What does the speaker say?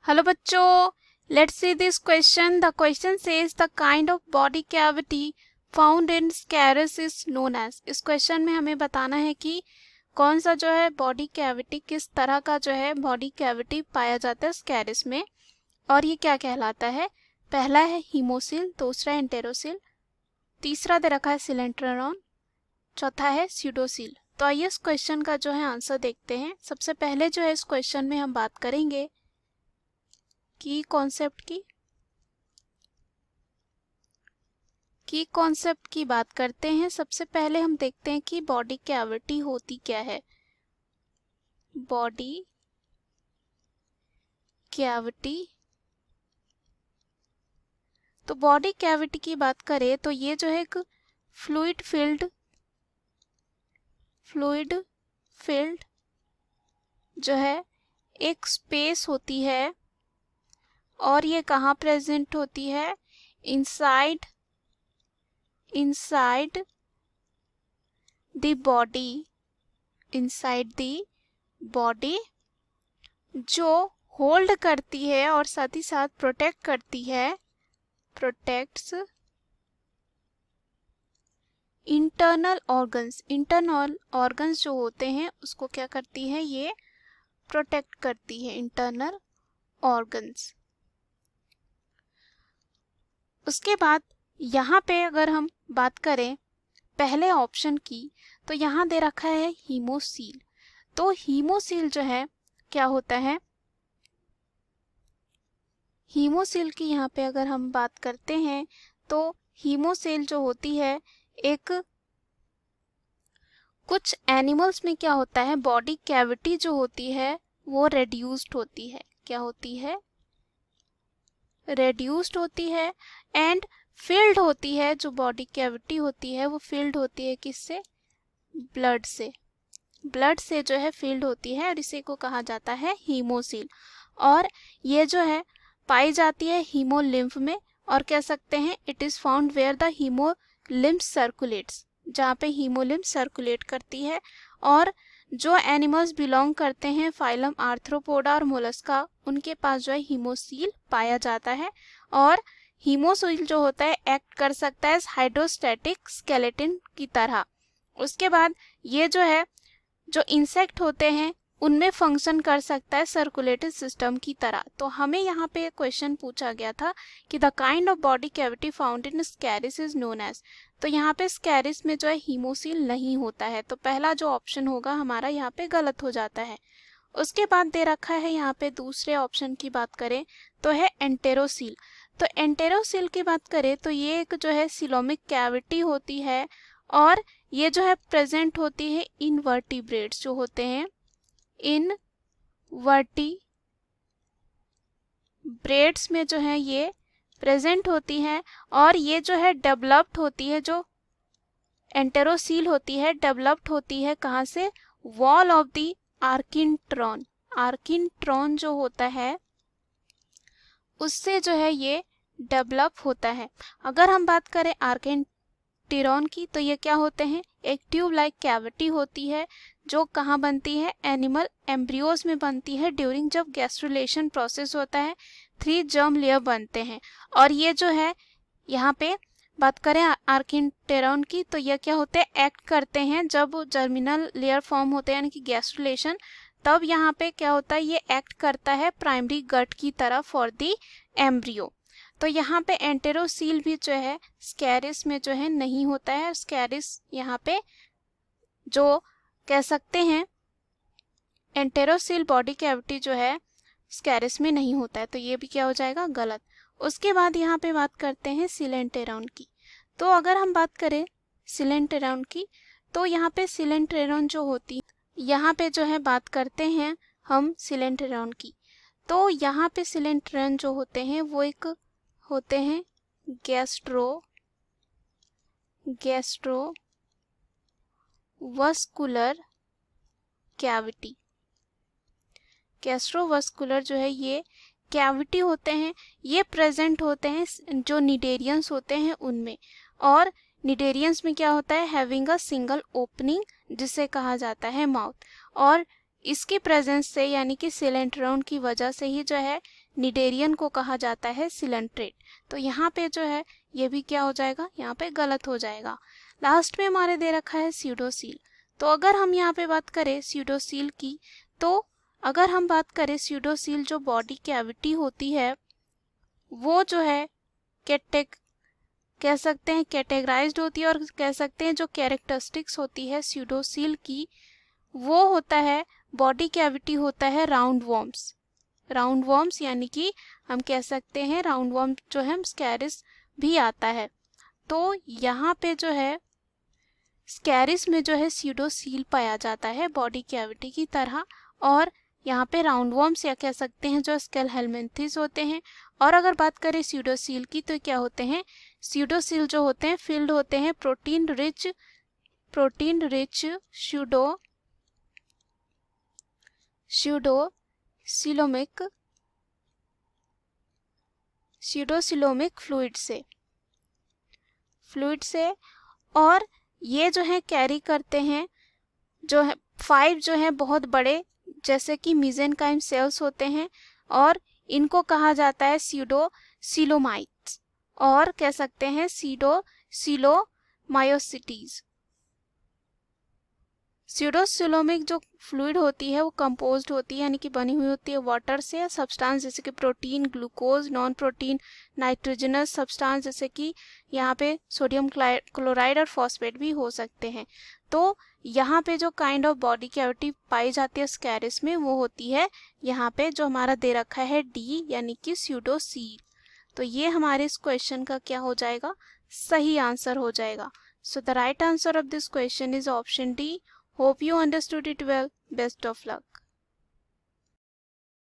Hello बच्चों, let's see this question. The question says the kind of body cavity found in scarus is known as. इस question में हमें बताना है कि कौन सा जो है बॉडी कैविटी, किस तरह का जो है बॉडी कैविटी पाया जाता है स्कैरस में, और ये क्या कहलाता है. पहला है हीमोसील, दूसरा है एंटेरोसील, तीसरा दे रखा है सिलेंट्रोन, चौथा है स्यूडोसील. तो आइए इस क्वेश्चन का जो है आंसर देखते हैं. सबसे पहले जो है इस क्वेश्चन में हम बात करेंगे की कॉन्सेप्ट की बात करते हैं. सबसे पहले हम देखते हैं कि बॉडी कैविटी होती क्या है. बॉडी कैविटी, तो बॉडी कैविटी की बात करें तो ये जो है एक फ्लूइड फिल्ड जो है एक स्पेस होती है, और ये कहाँ प्रेजेंट होती है. इनसाइड द बॉडी, जो होल्ड करती है और साथ ही साथ प्रोटेक्ट करती है, प्रोटेक्ट्स इंटरनल ऑर्गन्स जो होते हैं उसको क्या करती है, ये प्रोटेक्ट करती है इंटरनल ऑर्गन्स. उसके बाद यहाँ पे अगर हम बात करें पहले ऑप्शन की, तो यहाँ दे रखा है हीमोसील. तो हीमोसील जो है क्या होता है, हीमोसील की यहाँ पे अगर हम बात करते हैं तो हीमोसील जो होती है, एक कुछ एनिमल्स में क्या होता है, बॉडी कैविटी जो होती है वो रेड्यूस्ड होती है. क्या होती है, रेड्यूस्ड होती है. एंड फिल्ड होती है, जो बॉडी कैविटी होती है वो फिल्ड होती है किससे, ब्लड से जो है फिल्ड होती है, और इसी को कहा जाता है हीमोसील. और ये जो है पाई जाती है हीमोलिम्फ में, और कह सकते हैं it is found where the haemolymph circulates, जहाँ पे हीमोलिम्फ सर्कुलेट करती है. और जो एनिमल्स बिलोंग करते हैं फाइलम आर्थ्रोपोडा और मोलस्का, उनके पास जो है हीमोसील पाया जाता है. और हीमोसील जो होता है एक्ट कर सकता है हाइड्रोस्टैटिक स्केलेटन की तरह. उसके बाद ये जो है जो इंसेक्ट होते हैं उनमें फंक्शन कर सकता है सर्कुलेटरी सिस्टम की तरह. तो हमें यहाँ पे क्वेश्चन पूछा गया था कि the kind of body cavity found in Ascaris is known as. तो यहाँ पे स्कैरिस में जो है हीमोसील नहीं होता है, तो पहला जो ऑप्शन होगा हमारा यहाँ पे गलत हो जाता है. उसके बाद दे रखा है यहाँ पे दूसरे ऑप्शन की बात करें तो है एंटेरोसील. तो एंटेरोसील की बात करें तो ये एक जो है सिलोमिक कैविटी होती है, और ये जो है प्रेजेंट होती है इन वर्टिब्रेट्स जो होते हैं, इन वर्टिब्रेट्स में जो है ये प्रेजेंट होती है. और ये जो है डेवलप्ड होती है, जो एंटेरोसील होती है डेवलप्ड होती है कहाँ से, वॉल ऑफ द आर्किन्ट्रॉन जो होता है उससे जो है ये डेवलप होता है. अगर हम बात करें आर्किन्टिरॉन की, तो ये क्या होते हैं, एक ट्यूब लाइक कैविटी होती है जो कहाँ बनती है, एनिमल एम्ब्रियोज में बनती है. ड्यूरिंग जब गैस्ट्रुलेशन प्रोसेस होता है 3 जर्म लेयर बनते हैं. और ये जो है यहाँ पे बात करें आर्किन्टेरॉन की, तो ये क्या होते हैं, एक्ट करते हैं जब जर्मिनल लेयर फॉर्म होते हैं यानी कि गैस्ट्रुलेशन, तब यहाँ पे क्या होता है, ये एक्ट करता है प्राइमरी गट की तरह फॉर दी एम्ब्रियो. तो यहाँ पे एंटेरोसील भी जो है स्कैरिस में जो है नहीं होता है. स्कैरिस यहाँ पे जो कह सकते हैं एंटेरोसील बॉडी कैविटी जो है स्कैरिस में नहीं होता है, तो ये भी क्या हो जाएगा, गलत. उसके बाद यहाँ पे बात करते हैं सिलेंटेरॉन की. तो अगर हम बात करें सिलेंटेरॉन की, तो यहाँ पे सिलेंटेरॉन जो होती, यहाँ पे जो है बात करते हैं हम सिलेंटेरॉन की, तो यहाँ पे सिलेंटेरॉन जो होते हैं वो एक होते हैं गैस्ट्रोवस्कुलर कैविटी. गैस्ट्रोवस्कुलर जो है ये कैविटी होते हैं, ये प्रेजेंट होते हैं जो निडेरियंस होते हैं उनमें. और निडेरियंस में क्या होता है, हैविंग अ सिंगल ओपनिंग जिसे कहा जाता है माउथ. और इसकी प्रेजेंस से यानी कि सिलेंट्रॉन की वजह से ही जो है निडेरियन को कहा जाता है सिलेंट्रेट। तो यहाँ पे जो है ये भी क्या हो जाएगा, यहाँ पे गलत हो जाएगा। लास्ट में हमारे दे रखा है स्यूडोसील। तो अगर हम यहाँ पे बात करें स्यूडोसील की, तो अगर हम बात करें स्यूडोसील जो बॉडी कैविटी होती है वो जो है कह सकते हैं कैटेगराइज्ड होती है, और कह सकते हैं जो कैरेक्टरिस्टिक्स होती है स्यूडोसील की वो होता है, बॉडी कैविटी होता है राउंड वॉर्म्स। राउंड वॉर्म्स यानी कि हम कह सकते हैं राउंड वॉर्म जो है स्कैरिस भी आता है। तो यहाँ पे जो है स्कैरिस में जो है स्यूडोसील पाया जाता है बॉडी कैविटी की तरह, और यहाँ पे राउंड वॉर्म्स या कह सकते हैं जो स्केल हेलमिंथिस होते हैं। और अगर बात करें स्यूडोसील की तो क्या होते हैं, स्यूडोसील जो होते हैं फिल्ड होते हैं प्रोटीन रिच स्यूडोसिलोमिक फ्लूइड से, और ये जो है कैरी करते हैं जो है 5 जो है बहुत बड़े जैसे कि मेसेनकाइम सेल्स होते हैं, और इनको कहा जाता है स्यूडोसिलोमाइट्स, और कह सकते हैं स्यूडोसिलोमायोसिटीज। स्यूडोसिलोमिक जो फ्लूइड होती है वो कंपोज्ड होती है यानी कि बनी हुई होती है वाटर से, सब्सटेंस जैसे कि protein, glucose, non protein, nitrogenous substance जैसे कि यहाँ पे सोडियम क्लोराइड और फॉस्फेट भी हो सकते हैं। तो यहाँ पे जो काइंड ऑफ बॉडी कैविटी पाई जाती है स्कैरिस में वो होती है यहाँ पे जो हमारा दे रखा है डी यानी कि स्यूडोसील। तो ये हमारे इस क्वेश्चन का क्या हो जाएगा, सही आंसर हो जाएगा। So the right answer of this question is option D. Hope you understood it well. Best of luck.